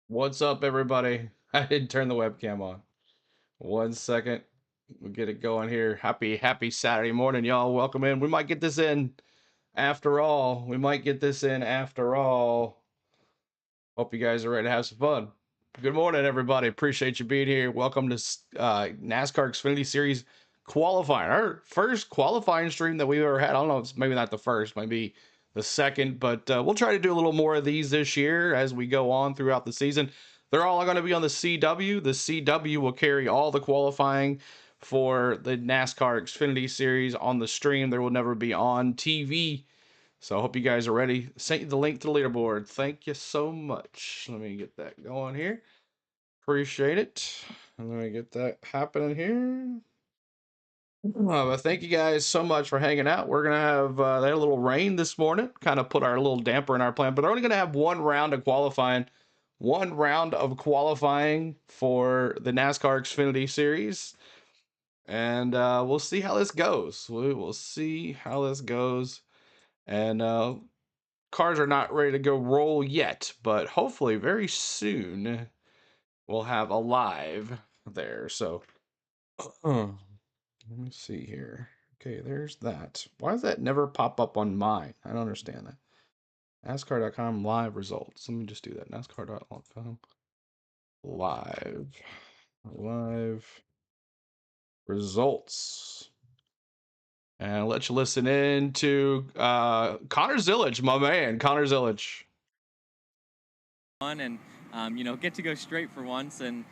What's up, everybody? I didn't turn the webcam on. 1 second. We'll get it going here. Happy Saturday morning, y'all. Welcome in. We might get this in after all. Hope you guys are ready to have some fun. Good morning, everybody. Appreciate you being here. Welcome to NASCAR Xfinity Series qualifying. Our first qualifying stream that we've ever had. I don't know, it's maybe not the first, maybe the second, but we'll try to do a little more of these this year as we go on throughout the season. They're all going to be on the CW. The CW will carry all the qualifying for the NASCAR Xfinity Series on the stream. There will never be on TV. So I hope you guys are ready. Sent you the link to the leaderboard. Thank you so much. Let me get that going here. Appreciate it. And let me get that happening here. But thank you guys so much for hanging out. We're gonna have they had a little rain this morning, kind of put our little damper in our plan. But they're only gonna have one round of qualifying for the NASCAR Xfinity Series, and we'll see how this goes. We will see how this goes, and cars are not ready to go roll yet, but hopefully very soon we'll have a live there. So let me see here. Okay, there's that. Why does that never pop up on mine? I don't understand that. NASCAR.com live results. Let me just do that. NASCAR.com live results. And I'll let you listen in to Connor Zillage, my man, Connor Zillage. And get to go straight for once, and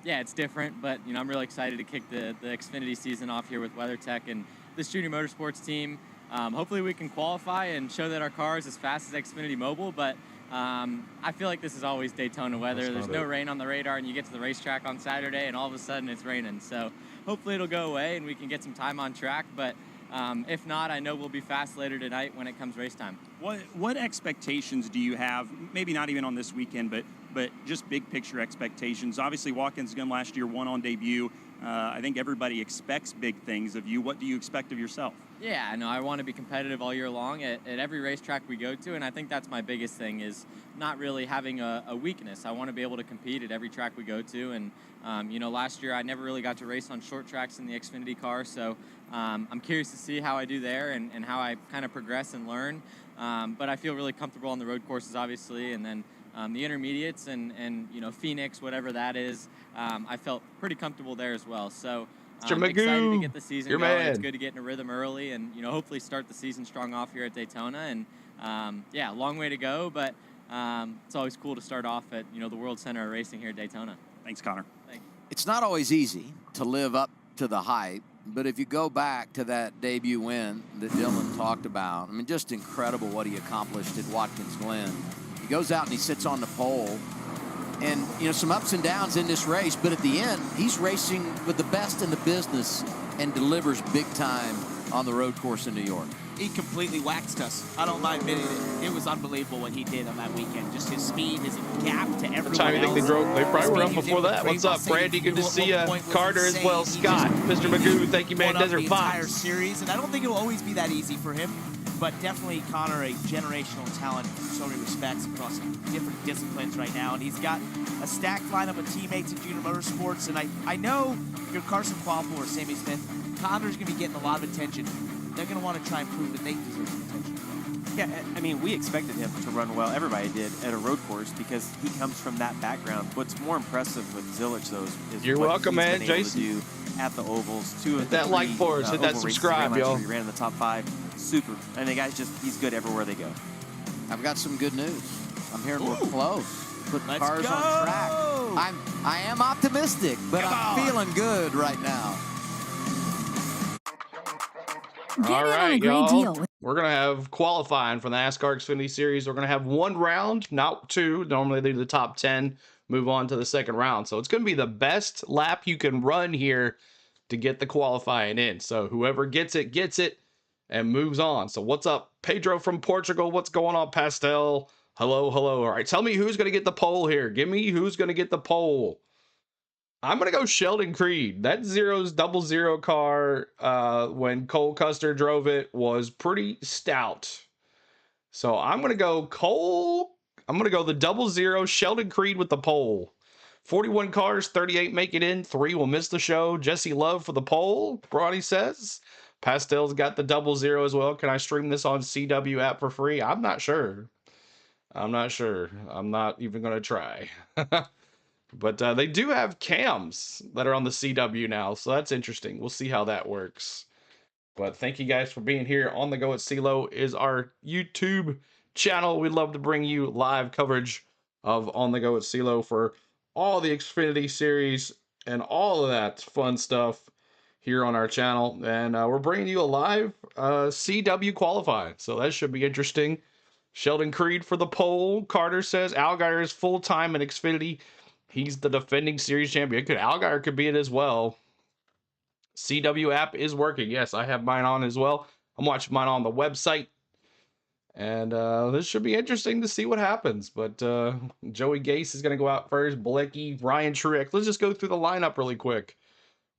yeah, it's different, but I'm really excited to kick the Xfinity season off here with WeatherTech and this junior motorsports team. Hopefully we can qualify and show that our car is as fast as Xfinity Mobile, but I feel like this is always Daytona weather. There's no rain on the radar, and you get to the racetrack on Saturday and all of a sudden it's raining. So hopefully it'll go away and we can get some time on track, but if not, I know we'll be fast later tonight when it comes race time. What expectations do you have? Maybe not even on this weekend, but just big picture expectations. Obviously, Watkins gun last year won on debut. I think everybody expects big things of you. What do you expect of yourself? Yeah, I know. I want to be competitive all year long at every racetrack we go to, and I think that's my biggest thing is not really having a weakness. I want to be able to compete at every track we go to, and last year I never really got to race on short tracks in the Xfinity car, so I'm curious to see how I do there and how I kind of progress and learn. But I feel really comfortable on the road courses, obviously, and then the intermediates and Phoenix, whatever that is, I felt pretty comfortable there as well. So I'm excited to get the season going. It's good to get in a rhythm early and hopefully start the season strong off here at Daytona. And yeah, long way to go, but it's always cool to start off at the World Center of Racing here at Daytona. Thanks, Connor. Thanks. It's not always easy to live up to the hype, but if you go back to that debut win that Dylan talked about, I mean, just incredible what he accomplished at Watkins Glen. He goes out and he sits on the pole, and some ups and downs in this race, but at the end he's racing with the best in the business and delivers big time on the road course in New York. He completely waxed us. I don't mind admitting it. It was unbelievable what he did on that weekend. Just his speed, his gap to everyone else. Time you think they drove? They probably were up before that. What's up, Brandy? Good to see you. Carter as well. Scott, Mr. Magoo, thank you, man. Desert Fox. Entire series, and I don't think it will always be that easy for him. But definitely Connor, a generational talent in so many respects across different disciplines right now. And he's got a stacked lineup of teammates in junior motorsports. And I know Carson Qualpo or Sammy Smith, Connor's going to be getting a lot of attention. They're going to want to try and prove that they deserve attention. Yeah, I mean, we expected him to run well. Everybody did at a road course because he comes from that background. What's more impressive with Zillage, though, is you're what welcome, he's man, been able Jason. to do at the ovals. Hit that like for us. Hit that subscribe, y'all. He ran in the top 5. Super. And the guy's he's good everywhere they go. I've got some good news. I'm hearing we're close. Putting cars go. on track. I am optimistic, but I'm feeling good right now. All right, y'all. We're going to have qualifying for the NASCAR Xfinity Series. We're going to have one round, not two. Normally they do the top 10, move on to the second round. So it's going to be the best lap you can run here to get the qualifying in. So whoever gets it and moves on. So what's up, Pedro from Portugal? What's going on, Pastel? Hello. All right, tell me who's going to get the pole here. Give me who's going to get the pole. I'm going to go Sheldon Creed. That Zero's 00 car, when Cole Custer drove it, was pretty stout. So I'm going to go Cole. I'm going to go the 00 Sheldon Creed with the pole. 41 cars, 38 make it in, 3 will miss the show. Jesse Love for the pole, Bronny says. Pastel's got the 00 as well. Can I stream this on CW app for free? I'm not sure. I'm not even going to try. But they do have cams that are on the CW now, so that's interesting. We'll see how that works. But thank you guys for being here. On the Go at CeeLo is our YouTube channel. We'd love to bring you live coverage of On the Go at CeeLo for all the Xfinity Series and all of that fun stuff here on our channel. And we're bringing you a live CW qualifying, so that should be interesting. Sheldon Creed for the pole. Carter says Allgaier is full-time in Xfinity. He's the defending series champion. Allgaier could be it as well. CW app is working. Yes, I have mine on as well. I'm watching mine on the website. And this should be interesting to see what happens. But Joey Gase is going to go out first. Bilecki, Ryan Truex. Let's just go through the lineup really quick.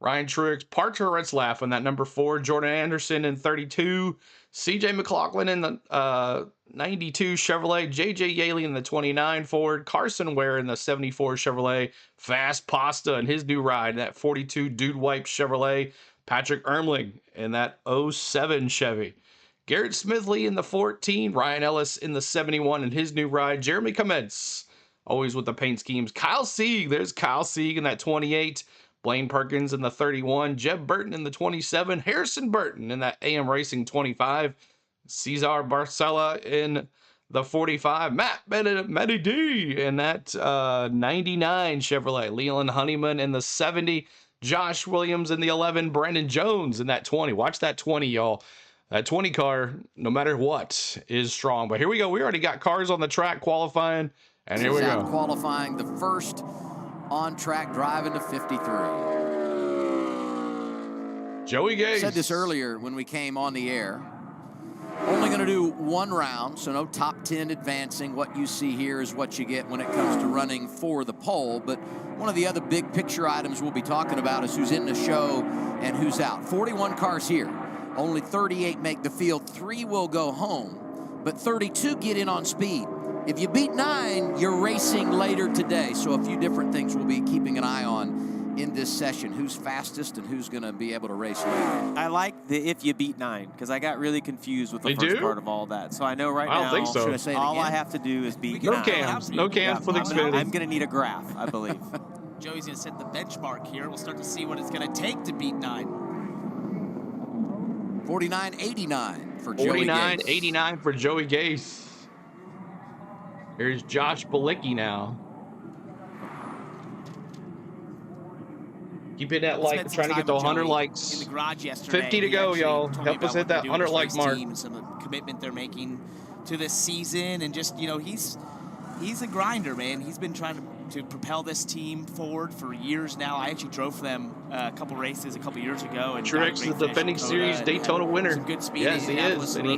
Ryan Truex, Parker laughing that number 4. Jordan Anderson in 32. CJ McLaughlin in the 92 Chevrolet. JJ Yaley in the 29 Ford. Carson Ware in the 74 Chevrolet. Fast Pasta in his new ride, that 42 Dude Wipe Chevrolet. Patrick Ermling in that 07 Chevy. Garrett Smithley in the 14. Ryan Ellis in the 71 in his new ride. Jeremy Commence, always with the paint schemes. Kyle Sieg, there's Kyle Sieg in that 28. Blaine Perkins in the 31, Jeb Burton in the 27, Harrison Burton in that AM Racing 25, Cesar Barcella in the 45, Matty D in that 99 Chevrolet, Leland Honeyman in the 70, Josh Williams in the 11, Brandon Jones in that 20. Watch that 20, y'all. That 20 car, no matter what, is strong. But here we go. We already got cars on the track qualifying, and here we go. Qualifying the first on-track drive into 53. Joey Gase. Said this earlier when we came on the air. Only going to do one round, so no top 10 advancing. What you see here is what you get when it comes to running for the pole. But one of the other big picture items we'll be talking about is who's in the show and who's out. 41 cars here. Only 38 make the field. 3 will go home, but 32 get in on speed. If you beat 9, you're racing later today. So a few different things we'll be keeping an eye on in this session. Who's fastest and who's going to be able to race later. I like the if you beat 9, because I got really confused with the first part of all that. So I know right now, I don't think so. Should I say it all again? I have to do is beat No 9. cams. No cams for the Xfinity. I'm going to need a graph, I believe. Joey's going to set the benchmark here. We'll start to see what it's going to take to beat 9. 49.89 for Joey Gase. 49.89 for Joey Gase. Here's Josh Bilecki now. Keep hitting that like, trying to get to 100 likes. In the garage yesterday. 50 to go, y'all. Help us hit that 100 like mark. And some of the commitment they're making to this season, and just, you know, he's a grinder, man. He's been trying to propel this team forward for years now. I actually drove for them a couple races a couple years ago. And Truex, the defending series Daytona winner. Some good speed. Yes, he is. And he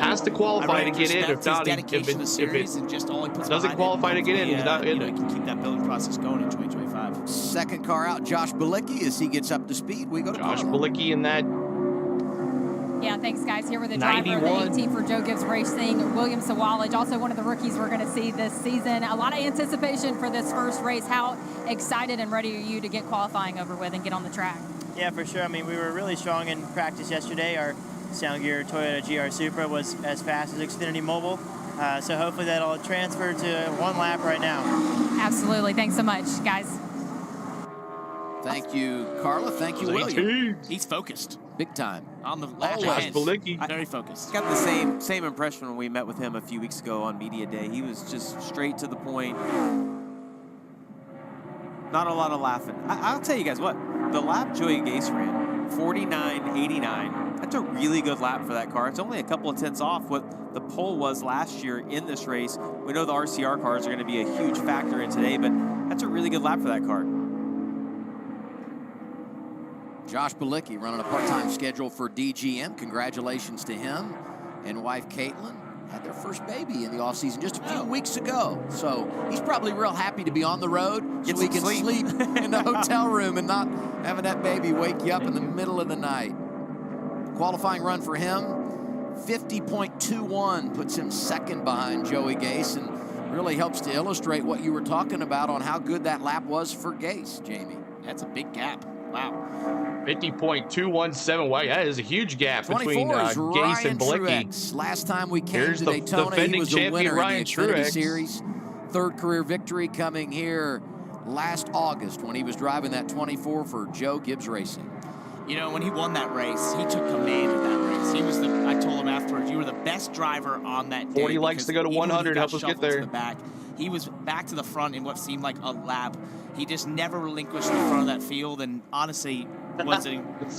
has to qualify to get in. If not, if it doesn't qualify to get in, he's not in. He can keep that building process going in 2025. Second car out, Josh Bilecki. As he gets up to speed, we go to Josh Bilecki in that. Yeah, thanks, guys. Here with the driver 91. of the 18 for Joe Gibbs Racing, William Sawalage, also one of the rookies we're going to see this season. A lot of anticipation for this first race. How excited and ready are you to get qualifying over with and get on the track? Yeah, for sure. I mean, we were really strong in practice yesterday. Our Sound Gear Toyota GR Supra was as fast as Xfinity Mobile. So hopefully that'll transfer to one lap right now. Absolutely. Thanks so much, guys. Thank you, Carla. Thank you, William. He's focused. Big time. On the lap Josh ahead. Bilecki. Very focused. Got the same impression when we met with him a few weeks ago on Media Day. He was just straight to the point. Not a lot of laughing. I'll tell you guys what, the lap Joey Gase ran, 49.89. That's a really good lap for that car. It's only a couple of tenths off what the pole was last year in this race. We know the RCR cars are going to be a huge factor in today, but that's a really good lap for that car. Josh Bilecki running a part-time schedule for DGM. Congratulations to him and wife Caitlin. Had their first baby in the offseason just a few weeks ago. So he's probably real happy to be on the road so he can sleep in the hotel room and not having that baby wake you up in the middle of the night. Qualifying run for him, 50.21 puts him second behind Joey Gase. And really helps to illustrate what you were talking about on how good that lap was for Gase, Jamie. That's a big gap. Wow. 50.217. Wow, that is a huge gap between 24 is Gase Ryan and Blicky. Truex. Last time we came Here's to the Daytona, he defending was a champion, winner Ryan in the Xfinity Truex. Series. Third career victory coming here last August when he was driving that 24 for Joe Gibbs Racing. You know, when he won that race, he took command of that race. He was I told him afterwards, you were the best driver on that day. 40 likes to go to 100, help us get there. To the back, he was back to the front in what seemed like a lap. He just never relinquished the front of that field, and honestly, was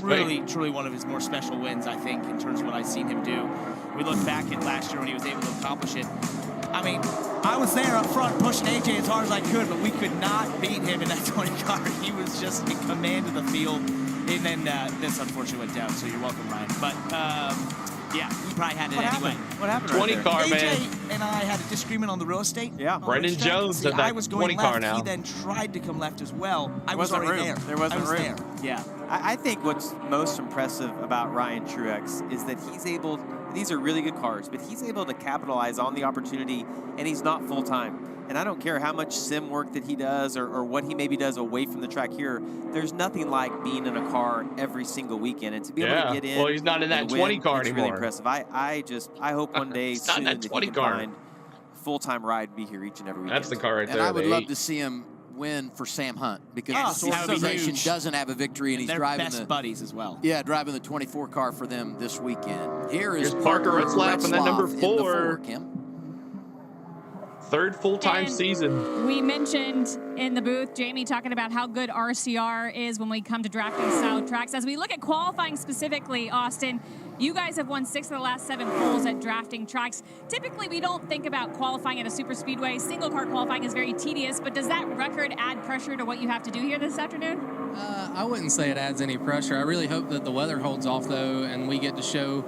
really, truly one of his more special wins, I think, in terms of what I've seen him do. We look back at last year when he was able to accomplish it. I mean, I was there up front pushing AJ as hard as I could, but we could not beat him in that 20 car. He was just in command of the field. And then this unfortunately went down, so you're welcome, Ryan. But, yeah, he probably had it anyway. What happened? 20 car, AJ man. and I had a disagreement on the real estate. Yeah. Brendan Jones See, had that I was going 20 left. car now. He then tried to come left as well. I was wasn't already room. there. There wasn't I was room. there. Yeah. I think what's most impressive about Ryan Truex is that he's able, these are really good cars, but he's able to capitalize on the opportunity, and he's not full-time. And I don't care how much sim work that he does or what he maybe does away from the track here. There's nothing like being in a car every single weekend. And to be able to get in. Well, he's not in that and 20 win, car it's anymore. really impressive. I hope one day He's not in soon that that 20 he can car. find a full-time ride and be here each and every weekend. That's the car right And there. I would the love 8. to see him win for Sam Hunt because Yes, the that would be organization huge. doesn't have a victory, and he's They're driving best the buddies as well. driving the 24 car for them this weekend. Here's Parker Retzlaff in that number in the 4. Kim. Third full-time And season. We mentioned in the booth, Jamie talking about how good RCR is when we come to drafting style tracks. As we look at qualifying specifically, Austin, you guys have won 6 of the last 7 poles at drafting tracks. Typically, we don't think about qualifying at a super speedway. Single car qualifying is very tedious, but does that record add pressure to what you have to do here this afternoon? I wouldn't say it adds any pressure. I really hope that the weather holds off, though, and we get to show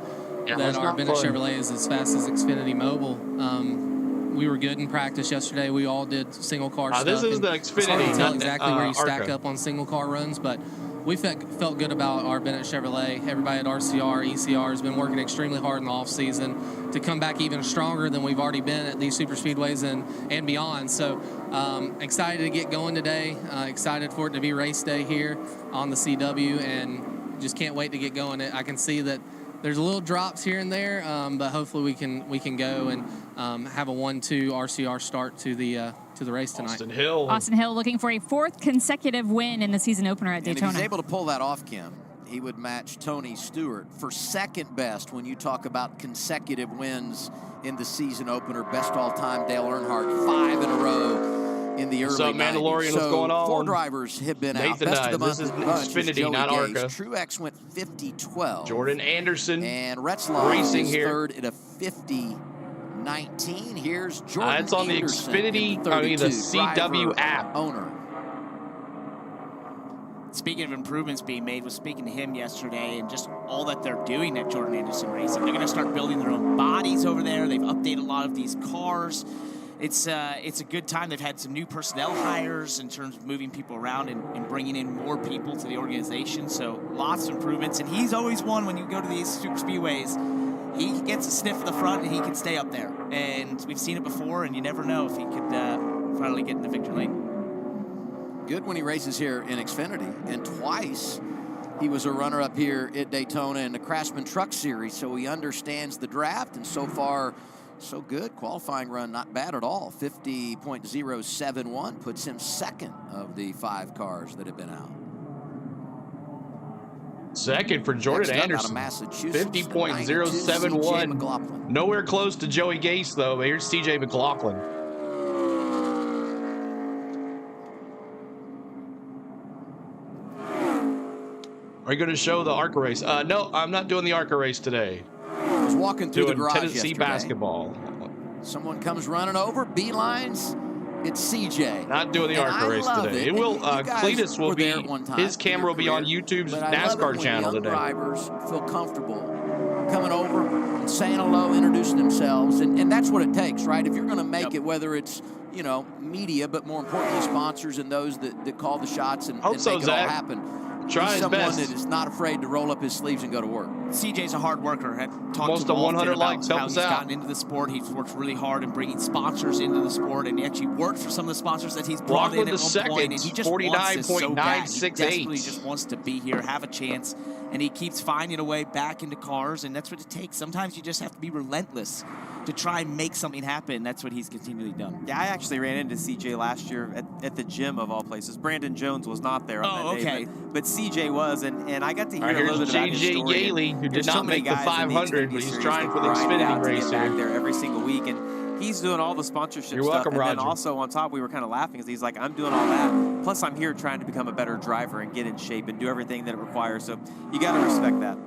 that that's our not Bennett fun. Chevrolet is as fast as Xfinity Mobile. We were good in practice yesterday. We all did single car stuff. This is and the it's hard to Xfinity, tell not exactly where you stack ARCA. up on single car runs, but we felt good about our Bennett Chevrolet. Everybody at RCR, ECR has been working extremely hard in the off season to come back even stronger than we've already been at these super speedways and beyond. So excited to get going today. Excited for it to be race day here on the CW, and just can't wait to get going. I can see that there's a little drops here and there, but hopefully we can go and have a 1-2 RCR start to the race tonight. Austin Hill looking for a 4th consecutive win in the season opener at And Daytona. if he's able to pull that off, Kim, he would match Tony Stewart for second best when you talk about consecutive wins in the season opener. Best all-time Dale Earnhardt, 5 in a row in the early What's up, 90s. Mandalorian? What's going on? 4 drivers have been out. Nathan Best of the This month is bunch Xfinity, Joey not Gase. ARCA. Truex went 50-12. Jordan Anderson And Retzlaff racing is here. third at a 50-19. Here's Jordan It's on the Anderson Xfinity, in the 32, CW driver, app. Owner. Speaking of improvements being made, was speaking to him yesterday and just all that they're doing at Jordan Anderson Racing. They're going to start building their own bodies over there. They've updated a lot of these cars. It's a good time. They've had some new personnel hires in terms of moving people around and bringing in more people to the organization. So lots of improvements. And he's always one when you go to these super speedways. He gets a sniff of the front and he can stay up there. And we've seen it before, and you never know if he could finally get in the victory lane. Good when he races here in Xfinity, and twice he was a runner-up here at Daytona in the Craftsman Truck Series, so he understands the draft, and so far, so good. Qualifying run, not bad at all. 50.071 puts him second of the 5 cars that have been out. Second for Jordan Next up, out of Anderson. Massachusetts, 50.071. McLaughlin. Nowhere close to Joey Gase, though. But here's CJ McLaughlin. Are you going to show the ARCA race? No, I'm not doing the ARCA race today. I was walking through the Doing garage Tennessee yesterday. basketball. Someone comes running over, beelines. It's CJ. Not doing the And ARCA I race love today. it. It will. And you guys Cletus will were be. there at one time His in camera your will be on career, YouTube's but I love it NASCAR when channel young today. drivers feel comfortable coming over and saying hello, introducing themselves, and that's what it takes, right? If you're going to make it, whether it's media, but more importantly sponsors and those that call the shots and Hope make so, it Zach. all happen. Try He's his someone best. that is not afraid to roll up his sleeves and go to work. CJ's a hard worker. I talked Almost to him a 100 often about likes. Help how us he's out. gotten into the sport. He's worked really hard in bringing sponsors into the sport, and he actually worked for some of the sponsors that he's brought in at one point. And he just wants this so bad. He desperately just wants to be here, have a chance, and he keeps finding a way back into cars, and that's what it takes. Sometimes you just have to be relentless to try and make something happen. That's what he's continually done. Yeah, I actually ran into CJ last year at the gym of all places. Brandon Jones was not there on that day, but CJ was, and I got to hear a little bit about his JJ story. Yaley, who did There's not so many make the guys in 500, Xfinity but he's Series trying that for the grind it Xfinity out to race get back here. there every single week, and he's doing all the sponsorship You're stuff. welcome, and then Roger. also on top, we were kind of laughing because he's like, I'm doing all that. Plus, I'm here trying to become a better driver and get in shape and do everything that it requires. So you got to respect that.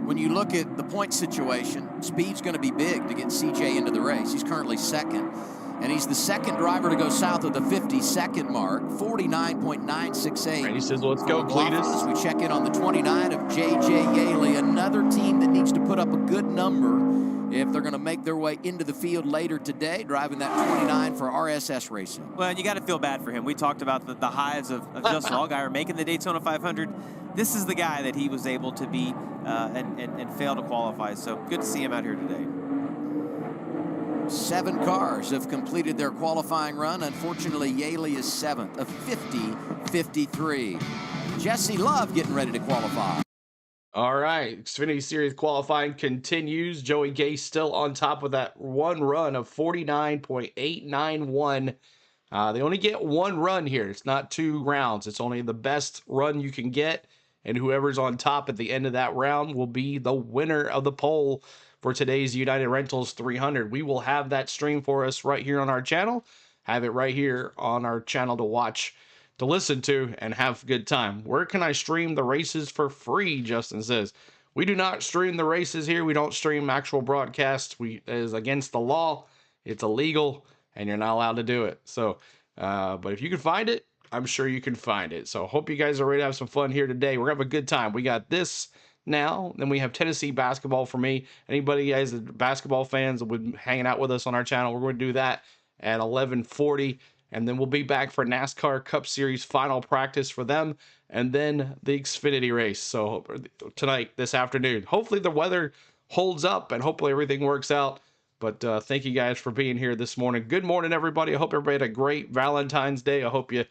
When you look at the point situation, speed's going to be big to get CJ into the race. He's currently second, and he's the second driver to go south of the 50-second mark, 49.968. Randy says, let's go, Cletus. As we check in on the 29 of J.J. Yaley, another team that needs to put up a good number if they're going to make their way into the field later today, driving that 29 for RSS Racing. Well, you got to feel bad for him. We talked about the highs of Justin Allgaier making the Daytona 500. This is the guy that he was able to beat and fail to qualify. So good to see him out here today. 7 cars have completed their qualifying run. Unfortunately, Yaley is 7th of 50-53. Jesse Love getting ready to qualify. All right, Xfinity Series qualifying continues. Joey Gay still on top of that one run of 49.891. They only get one run here. It's not 2 rounds. It's only the best run you can get, and whoever's on top at the end of that round will be the winner of the poll for today's United Rentals 300. We will have that stream for us right here on our channel. Have it right here on our channel to watch, to listen to, and have a good time. Where can I stream the races for free? Justin says. We do not stream the races here. We don't stream actual broadcasts. It is against the law. It's illegal, and you're not allowed to do it. So, but if you can find it, I'm sure you can find it. So hope you guys are ready to have some fun here today. We're going to have a good time. We got this now. Then we have Tennessee basketball for me. Anybody guys, basketball fans, that would hanging out with us on our channel, we're going to do that at 11:40. And then we'll be back for NASCAR Cup Series final practice for them, and then the Xfinity race. So tonight, this afternoon, hopefully the weather holds up and hopefully everything works out. But thank you guys for being here this morning. Good morning, everybody. I hope everybody had a great Valentine's Day. I hope you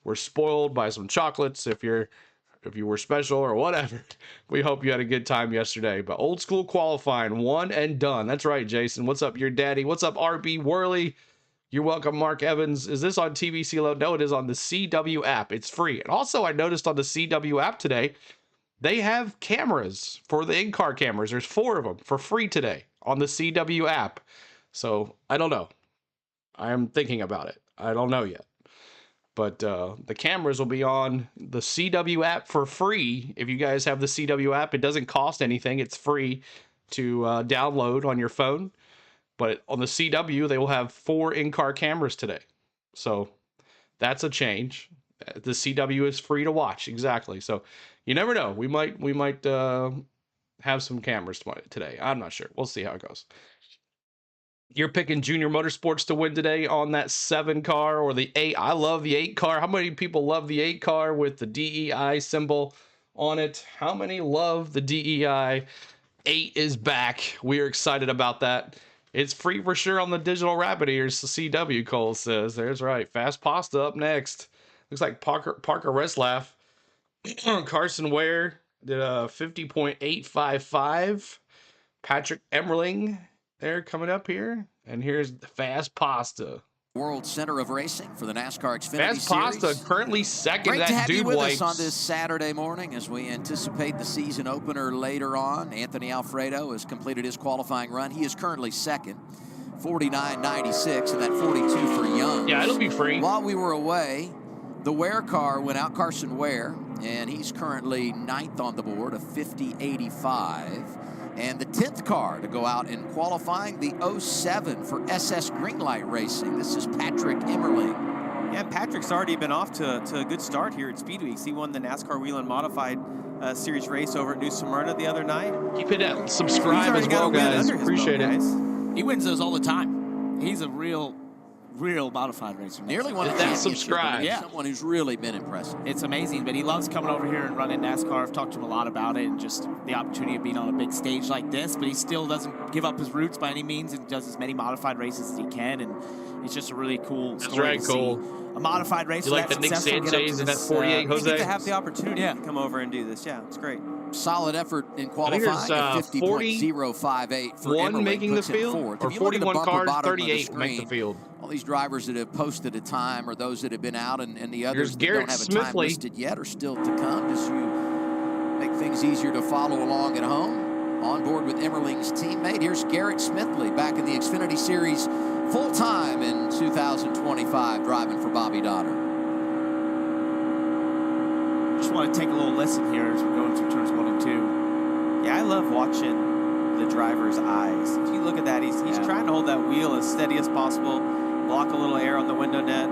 were spoiled by some chocolates if you were special or whatever. We hope you had a good time yesterday. But old school qualifying, one and done. That's right, Jason. What's up, your daddy? What's up, RB Worley? You're welcome, Mark Evans. Is this on TVC Load? No, it is on the CW app. It's free. And also, I noticed on the CW app today, they have cameras for the in-car cameras. There's 4 of them for free today on the CW app. So, I don't know. I am thinking about it. I don't know yet. But the cameras will be on the CW app for free. If you guys have the CW app, it doesn't cost anything. It's free to download on your phone. But on the CW, they will have 4 in-car cameras today. So that's a change. The CW is free to watch. Exactly. So you never know. We might have some cameras today. I'm not sure. We'll see how it goes. You're picking Junior Motorsports to win today on that 7 car or the 8. I love the 8 car. How many people love the 8 car with the DEI symbol on it? How many love the DEI? 8 is back. We are excited about that. It's free for sure on the digital rabbit ears, the CW, Cole says. There's right. Fast Pasta up next. Looks like Parker Reslaff. Carson Ware did a 50.855. Patrick Emmerling there coming up here. And here's the Fast Pasta. World Center of Racing for the NASCAR Xfinity Fast Series. Pasta currently second. Great that to have dude you with wipes. us on this Saturday morning as we anticipate the season opener later on. Anthony Alfredo has completed his qualifying run. He is currently second, 49.96, and that 42 for Young. Yeah, it'll be free. While we were away, the Ware car went out, Carson Ware, and he's currently 9th on the board, a 50.85. And the 10th car to go out in qualifying, the 07 for SS Greenlight Racing. This is Patrick Emmerling. Yeah, Patrick's already been off to a good start here at Speed Weeks. He won the NASCAR Whelen Modified Series race over at New Smyrna the other night. Keep it up. Subscribe as well, guys. Appreciate it. He wins those all the time. He's a real real modified racer. Nearly won a Hit that championship. subscribe. Yeah. Someone who's really been impressive. It's amazing, but he loves coming over here and running NASCAR. I've talked to him a lot about it and just the opportunity of being on a big stage like this, but he still doesn't give up his roots by any means and does as many modified races as he can, and it's just a really cool story very to cool. see. A modified race. You like the Nick Sanchez and that 48, You get Jose? to have the opportunity to come over and do this. Yeah, it's great. Solid effort in I qualifying. think there's 50.058 for one Emmerling, making the puts him field, fourth. or If you look at the 41 bumper cars, bottom of the 38 make the screen, field. all these drivers that have posted a time or those that have been out and the others Here's that Garrett don't have a time Smithley. listed yet are still to come as you make things easier to follow along at home. On board with Emmerling's teammate, here's Garrett Smithley back in the Xfinity Series full-time in 2025, driving for Bobby Dotter. Just want to take a little listen here as we're going through turns 1 and 2. Yeah, I love watching the driver's eyes. If you look at that, he's trying to hold that wheel as steady as possible, block a little air on the window net.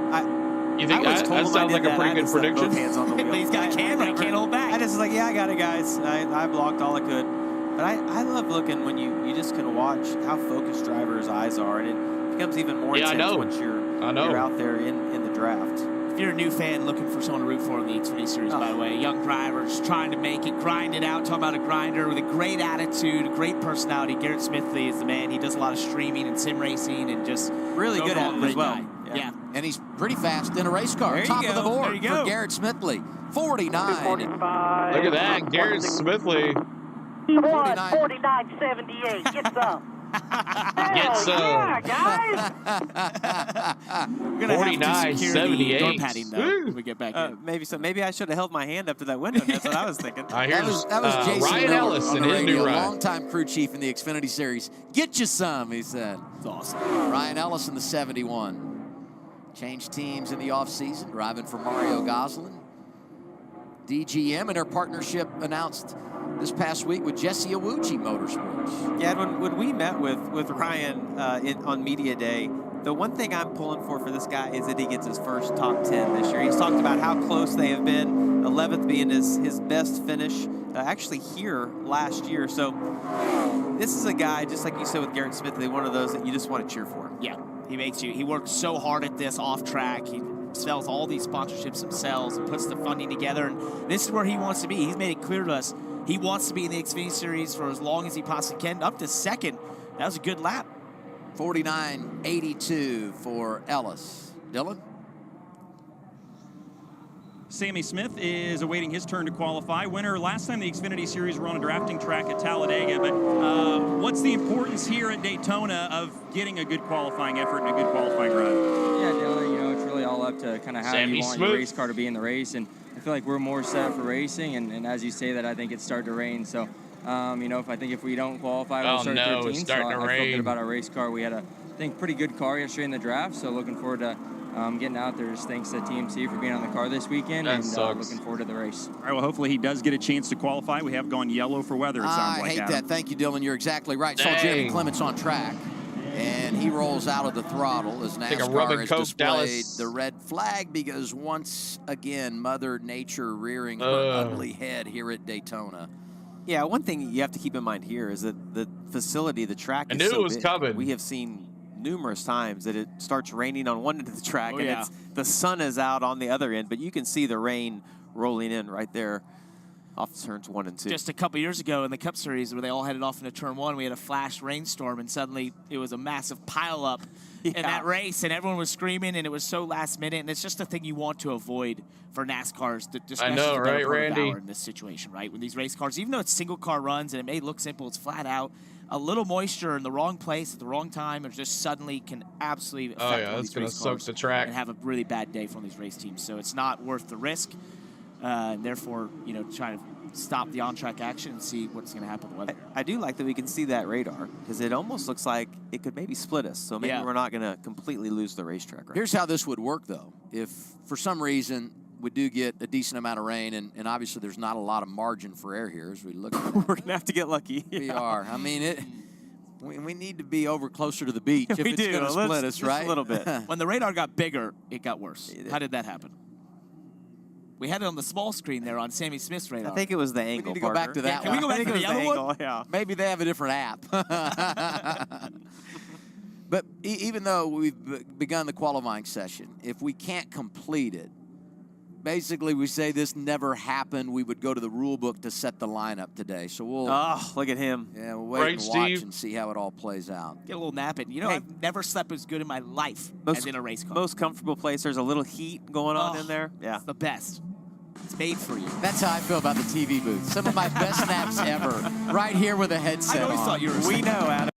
You think that sounds like a pretty good prediction? Hands on the wheel. But he's got a camera, he can't hold back. I just was like, yeah, I got it, guys. I blocked all I could. But I love looking when you just can watch how focused drivers' eyes are, and it becomes even more intense once you're out there in the draft. If you're a new fan looking for someone to root for in the Xfinity Series, by the way, young drivers trying to make it, grind it out, talking about a grinder with a great attitude, a great personality. Garrett Smithley is the man. He does a lot of streaming and sim racing and just really good at it as well. Yeah. And he's pretty fast in a race car. There you Top go. of the There board you for go. Garrett Smithley. 49. Look at that, Garrett Smithley. 49.78. Get some. Get some. Yeah, guys. We're going to have to secure the door 49.78. padding, though, when we get back in. Maybe so. Maybe I should have held my hand up to that window. That's what I was thinking. Here's That was Jason Ryan Miller Ellis on and the his radio, new ride. longtime crew chief in the Xfinity Series. Get you some, he said. It's awesome. Ryan Ellis in the 71. Changed teams in the offseason, driving for Mario Gosselin. DGM and their partnership announced this past week with Jesse Awuchi Motorsports. Yeah, when we met with Ryan on Media Day, the one thing I'm pulling for this guy is that he gets his first top 10 this year. He's talked about how close they have been, 11th being his best finish actually here last year. So this is a guy, just like you said with Garrett Smithley, one of those that you just want to cheer for. Yeah, he works so hard at this off track. He sells all these sponsorships himself and puts the funding together. And this is where he wants to be. He's made it clear to us he wants to be in the Xfinity Series for as long as he possibly can, up to second. That was a good lap. 49.82 for Ellis. Dylan? Sammy Smith is awaiting his turn to qualify. Winner last time the Xfinity Series were on a drafting track at Talladega. But what's the importance here at Daytona of getting a good qualifying effort and a good qualifying run? Yeah, Dylan, it's really all up to kind of how Sammy you want Smith. your race car to be in the race. And I feel like we're more set up for racing. And as you say that, I think it's starting to rain. So, if we don't qualify, we'll start 13th. It's starting to I feel rain. good about our race car. We had pretty good car yesterday in the draft. So looking forward to getting out there. Just thanks to TMC for being on the car this weekend. That and sucks. looking forward to the race. All right, well, hopefully he does get a chance to qualify. We have gone yellow for weather, it sounds I like. hate Adam. that. Thank you, Dylan. You're exactly right. Saw Dang. Jeremy Clements on track, and he rolls out of the throttle as Take a rub NASCAR and has coke, displayed Dallas. the red flag because once again, Mother Nature rearing her ugly head here at Daytona. Yeah, one thing you have to keep in mind here is that the facility, the track I is knew so it was big. coming. We have seen numerous times that it starts raining on one end of the track and yeah. the sun is out on the other end, but you can see the rain rolling in right there off turns 1 and 2. Just a couple years ago in the Cup Series where they all headed off into turn 1, we had a flash rainstorm, and suddenly it was a massive pileup in that race, and everyone was screaming, and it was so last minute, and it's just a thing you want to avoid for NASCAR's. I know, right, Randy? In this situation, right? When these race cars, even though it's single car runs and it may look simple, it's flat out. A little moisture in the wrong place at the wrong time, or just suddenly can absolutely affect one of that's these gonna race soak cars the track. and have a really bad day for one of these race teams. So it's not worth the risk, and therefore, trying to stop the on-track action and see what's going to happen with the weather. I do like that we can see that radar because it almost looks like it could maybe split us. So maybe we're not going to completely lose the racetrack. Right? Here's how this would work, though. If for some reason we do get a decent amount of rain, and obviously there's not a lot of margin for error here as we look at We're going to have to get lucky. We are. I mean, we need to be over closer to the beach if We it's do. going to split us, Just right? a little bit. When the radar got bigger, it got worse. How did that happen? We had it on the small screen there on Sammy Smith's radar. I think it was the angle. need to go back to that Can we one. go back I think to it the was other one? angle, yeah. Maybe they have a different app. But even though we've begun the qualifying session, if we can't complete it, basically we say this never happened. We would go to the rule book to set the lineup today. So we'll. Oh, look at him. Yeah, we'll wait Right, and watch Steve? and see how it all plays out. Get a little nap in. You know, Hey. I've never slept as good in my life as in a race car. Most comfortable place. There's a little heat going on in there. Yeah. It's the best. It's made for you. That's how I feel about the TV booth. Some of my best naps ever, right here with a headset I always on. thought you were. We know, Adam.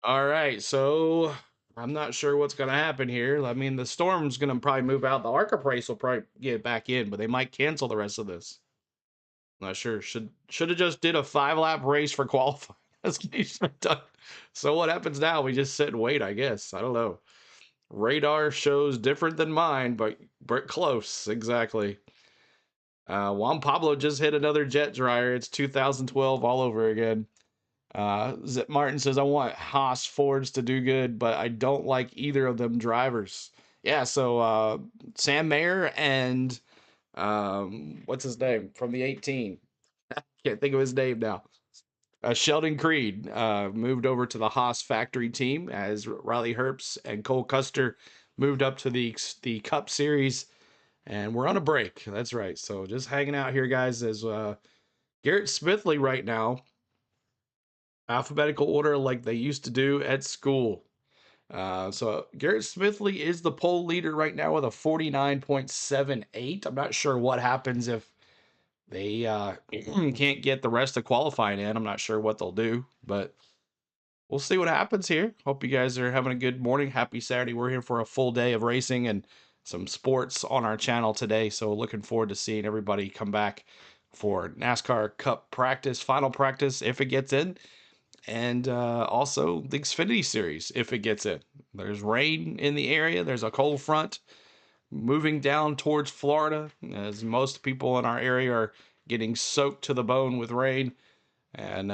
All right, so I'm not sure what's going to happen here. I mean, the storm's going to probably move out. The ARCA race will probably get back in, but they might cancel the rest of this. Not sure. Should have just did a 5-lap race for qualifying. That's what he should have done. So what happens now? We just sit and wait, I guess. I don't know. Radar shows different than mine, but close. Exactly. Juan Pablo just hit another jet dryer. It's 2012 all over again. Zip Martin says, I want Haas Fords to do good, but I don't like either of them drivers. Yeah, so Sam Mayer and what's his name from the 18? Can't think of his name now. Sheldon Creed moved over to the Haas factory team as Riley Herbst and Cole Custer moved up to the Cup Series. And we're on a break. That's right. So just hanging out here, guys, as Garrett Smithley right now, alphabetical order like they used to do at school. So Garrett Smithley is the pole leader right now with a 49.78. I'm not sure what happens if they can't get the rest of qualifying in. I'm not sure what they'll do, but we'll see what happens here. Hope you guys are having a good morning. Happy Saturday. We're here for a full day of racing and some sports on our channel today. So looking forward to seeing everybody come back for NASCAR Cup practice, final practice, if it gets in. And also the Xfinity Series, if it gets in. There's rain in the area. There's a cold front moving down towards Florida, as most people in our area are getting soaked to the bone with rain. And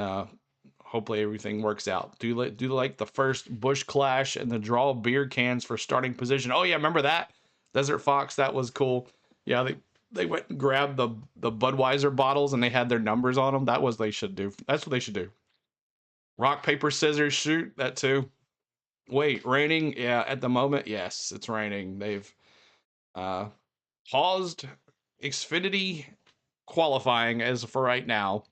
hopefully everything works out. Do like the first Busch Clash and the draw beer cans for starting position. Oh yeah, remember that? Desert Fox, that was cool. Yeah, they went and grabbed the Budweiser bottles and they had their numbers on them. That's what they should do. Rock, paper, scissors, shoot, that too. Wait, raining? Yeah, at the moment, yes, it's raining. They've paused Xfinity qualifying as for right now.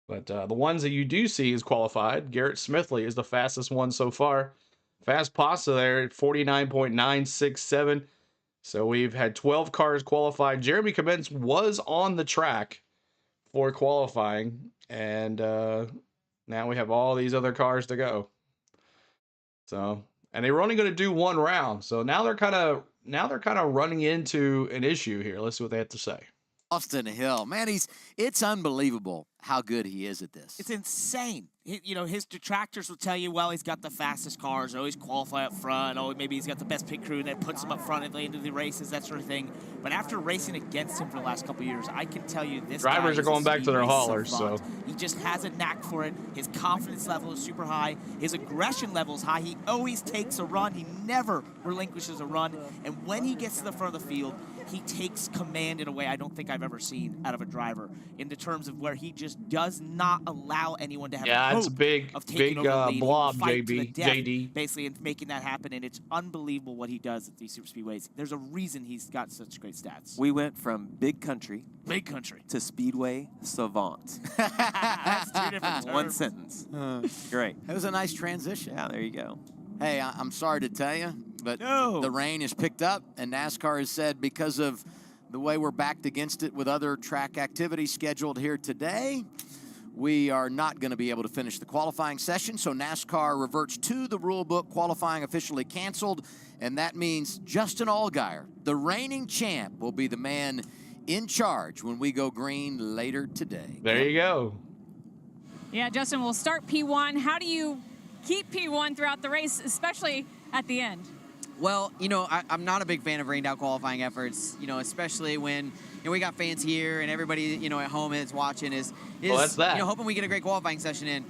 But the ones that you do see is qualified. Garrett Smithley is the fastest one so far. Fast pasta there at 49.967. So we've had 12 cars qualified. Jeremy Kamenz was on the track for qualifying. And now we have all these other cars to go. So, and they were only going to do one round. So now they're kind of running into an issue here. Let's see what they have to say. Austin Hill, man, it's unbelievable how good he is at this. It's insane. His detractors will tell you, well, he's got the fastest cars, always qualify up front, maybe he's got the best pit crew that puts him up front at the end of the races, that sort of thing. But after racing against him for the last couple of years, I can tell you this drivers guy are going back to their haulers, so he just has a knack for it. His confidence level is super high. His aggression level is high. He always takes a run. He never relinquishes a run. And when he gets to the front of the field, he takes command in a way I don't think I've ever seen out of a driver, in the terms of where he just does not allow anyone to have yeah, hope it's a big over the lead. blob, JD. Basically, in making that happen, and it's unbelievable what he does at these super speedways. There's a reason he's got such great stats. We went from big country to speedway savant. That's two different terms. One sentence. Great. It was a nice transition. Yeah, there you go. Hey, I'm sorry to tell you, but the rain has picked up, and NASCAR has said because of the way we're backed against it with other track activities scheduled here today, we are not going to be able to finish the qualifying session. So NASCAR reverts to the rule book, qualifying officially canceled, and that means Justin Allgaier, the reigning champ, will be the man in charge when we go green later today. There you go. Yeah, Justin, we'll start P1. How do you keep P1 throughout the race, especially at the end? Well, I'm not a big fan of rained out qualifying efforts, especially when we got fans here and everybody, at home is watching is that's that. Hoping we get a great qualifying session in.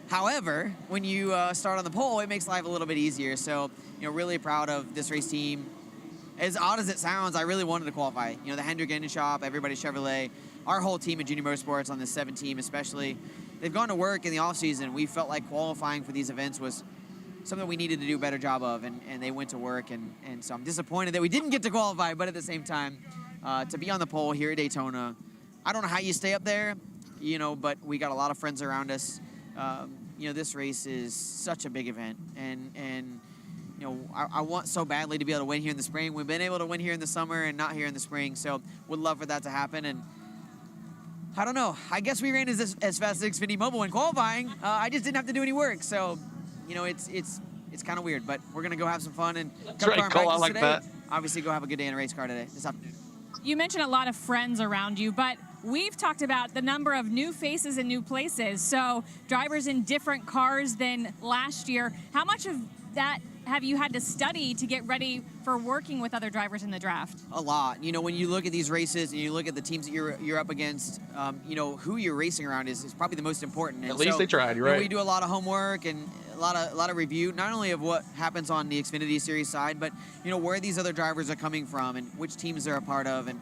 However, when you start on the pole, it makes life a little bit easier. So, really proud of this race team. As odd as it sounds, I really wanted to qualify. The Hendrick Engine Shop, everybody Chevrolet, our whole team at Junior Motorsports on this 7 team especially, they've gone to work in the off season. We felt like qualifying for these events was something we needed to do a better job of, and they went to work, and so I'm disappointed that we didn't get to qualify, but at the same time, to be on the pole here at Daytona, I don't know how you stay up there, but we got a lot of friends around us. This race is such a big event, and I want so badly to be able to win here in the spring. We've been able to win here in the summer and not here in the spring, so would love for that to happen. And I don't know. I guess we ran as fast as Xfinity Mobile in qualifying. I just didn't have to do any work, so it's kind of weird. But we're gonna go have some fun and That's right, Cole. I like today. that. Obviously, go have a good day in a race car today. This afternoon. You mentioned a lot of friends around you, but we've talked about the number of new faces and new places. So drivers in different cars than last year. How much of that have you had to study to get ready for working with other drivers in the draft? A lot. When you look at these races and you look at the teams that you're up against, who you're racing around is probably the most important. And At least they tried. You're right. We do a lot of homework and a lot of review, not only of what happens on the Xfinity Series side, but where these other drivers are coming from and which teams they're a part of. And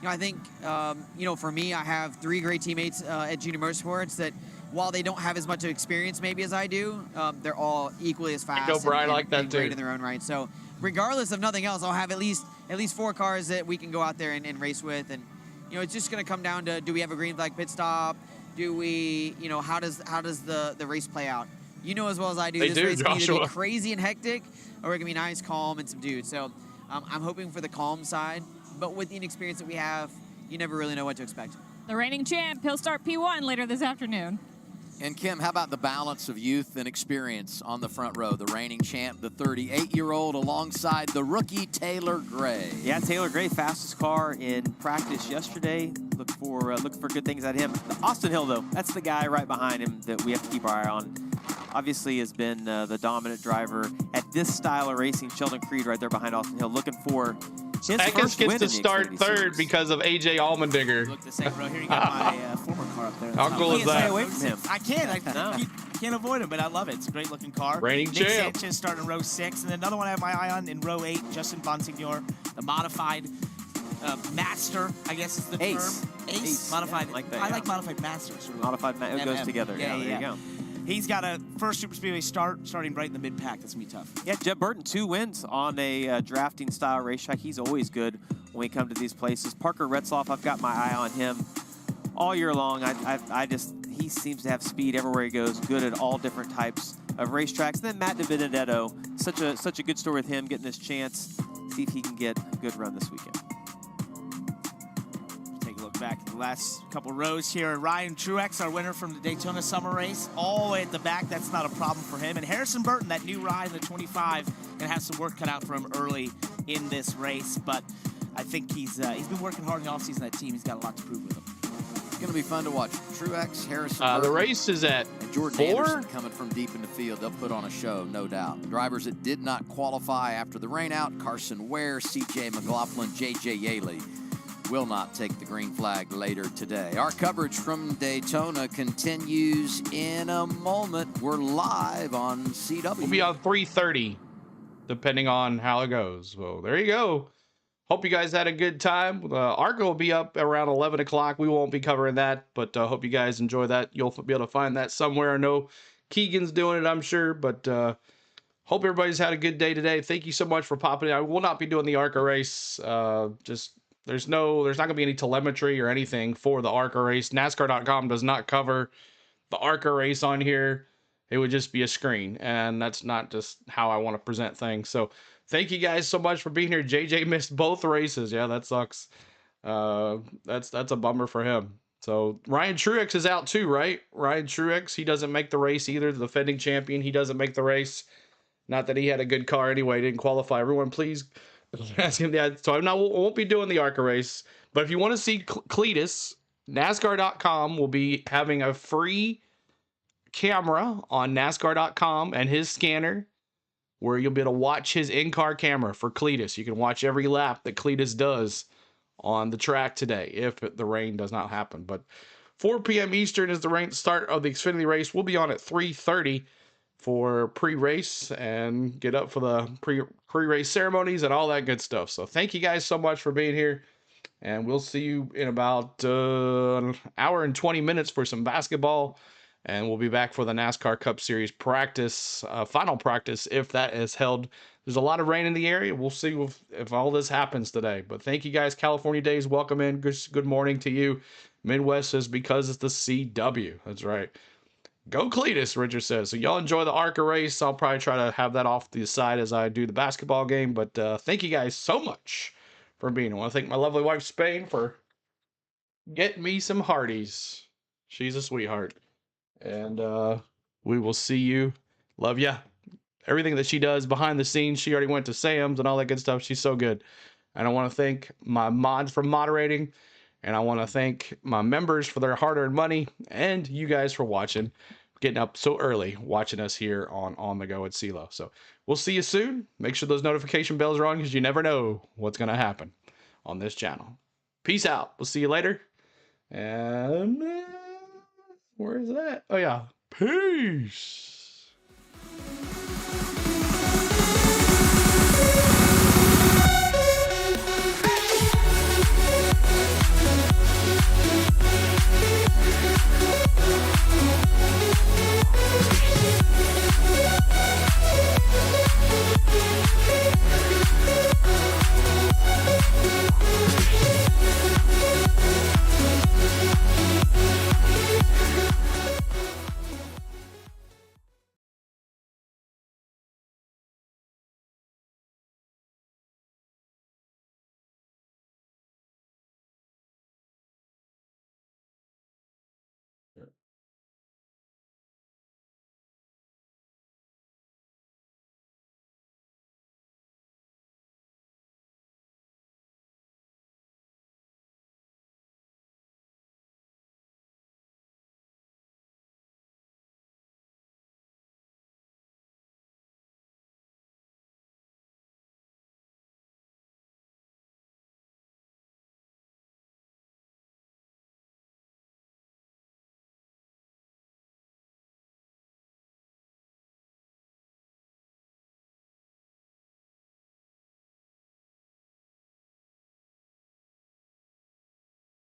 I think for me, I have 3 great teammates at Junior Motorsports that, while they don't have as much experience maybe as I do, they're all equally as fast. Go, Brian, like that and too. great in their own right. So regardless of nothing else, I'll have at least 4 cars that we can go out there and race with. And it's just going to come down to, do we have a green flag pit stop? Do we, how does the race play out? As well as I do, this race can either be crazy and hectic, or it can be nice, calm, and subdued. So I'm hoping for the calm side, but with the inexperience that we have, you never really know what to expect. The reigning champ, he'll start P1 later this afternoon. And Kim, how about the balance of youth and experience on the front row? The reigning champ, the 38-year-old, alongside the rookie Taylor Gray. Yeah, Taylor Gray, fastest car in practice yesterday. Look for good things at him. Austin Hill, though, that's the guy right behind him that we have to keep our eye on. Obviously has been the dominant driver at this style of racing. Sheldon Creed right there behind Austin Hill, looking for his Eckes first win gets to start Xfinity third Series. because of AJ Allmendinger. Look the same row. Here you got my former car up there. How cool is that? Stay away from him. I can't. I can't avoid him, but I love it. It's a great looking car. Reigning Nick champ. Sanchez starting in row 6, and another one I have my eye on in row 8. Justin Bonsignor, the modified master, I guess is the Ace. term. Ace. Modified. I like that, I yeah. like modified master. Sort of Modified, it goes MM. together. Yeah, there you go. He's got a first Super Speedway starting right in the mid-pack. That's going to be tough. Yeah, Jeb Burton, 2 wins on a drafting style racetrack. He's always good when we come to these places. Parker Retzloff, I've got my eye on him all year long. He seems to have speed everywhere he goes, good at all different types of racetracks. And then Matt DiBenedetto, such a good story with him, getting his chance. See if he can get a good run this weekend. Take a look back at the last couple rows here. Ryan Truex, our winner from the Daytona Summer Race, all the way at the back. That's not a problem for him. And Harrison Burton, that new ride in the 25, going to have some work cut out for him early in this race. But I think he's been working hard in the offseason. That team, he's got a lot to prove with him. It's going to be fun to watch. Truex, Harrison Burton, The race is at and Jordan 4. Anderson coming from deep in the field. They'll put on a show, no doubt. Drivers that did not qualify after the rainout: Carson Ware, C.J. McLaughlin, J.J. Yaley will not take the green flag later today. Our coverage from Daytona continues in a moment. We're live on CW. We'll be on 3:30, depending on how it goes. Well, there you go. Hope you guys had a good time. ARCA will be up around 11 o'clock. We won't be covering that, but hope you guys enjoy that. You'll be able to find that somewhere. I know Keegan's doing it, I'm sure, but hope everybody's had a good day today. Thank you so much for popping in. I will not be doing the ARCA race. There's not going to be any telemetry or anything for the ARCA race. NASCAR.com does not cover the ARCA race on here. It would just be a screen, and that's not just how I want to present things. So thank you guys so much for being here. JJ missed both races. Yeah, that sucks. That's a bummer for him. So Ryan Truex is out too, right? Ryan Truex, he doesn't make the race either. The defending champion, he doesn't make the race. Not that he had a good car anyway, didn't qualify. Everyone, please ask him that. So I won't be doing the ARCA race. But if you want to see Cletus, NASCAR.com will be having a free camera on NASCAR.com and his scanner, where you'll be able to watch his in-car camera for Cletus. You can watch every lap that Cletus does on the track today if the rain does not happen. But 4 p.m. Eastern is the start of the Xfinity race. We'll be on at 3:30 for pre-race and get up for the pre-race ceremonies and all that good stuff. So thank you guys so much for being here, and we'll see you in about an hour and 20 minutes for some basketball. And we'll be back for the NASCAR Cup Series practice, final practice, if that is held. There's a lot of rain in the area. We'll see if all this happens today. But thank you guys. California Days, welcome in. Good morning to you. Midwest says because it's the CW. That's right. Go Cletus, Richard says. So y'all enjoy the ARCA race. I'll probably try to have that off the side as I do the basketball game. But thank you guys so much for being here. I want to thank my lovely wife, Spain, for getting me some Hardee's. She's a sweetheart. And we will see you. Love ya. Everything that she does behind the scenes. She already went to Sam's and all that good stuff. She's so good. And I want to thank my mods for moderating. And I want to thank my members for their hard-earned money. And you guys for watching. Getting up so early watching us here on the go at CeeLo. So we'll see you soon. Make sure those notification bells are on because you never know what's going to happen on this channel. Peace out. We'll see you later. And where is that? Oh, yeah. Peace.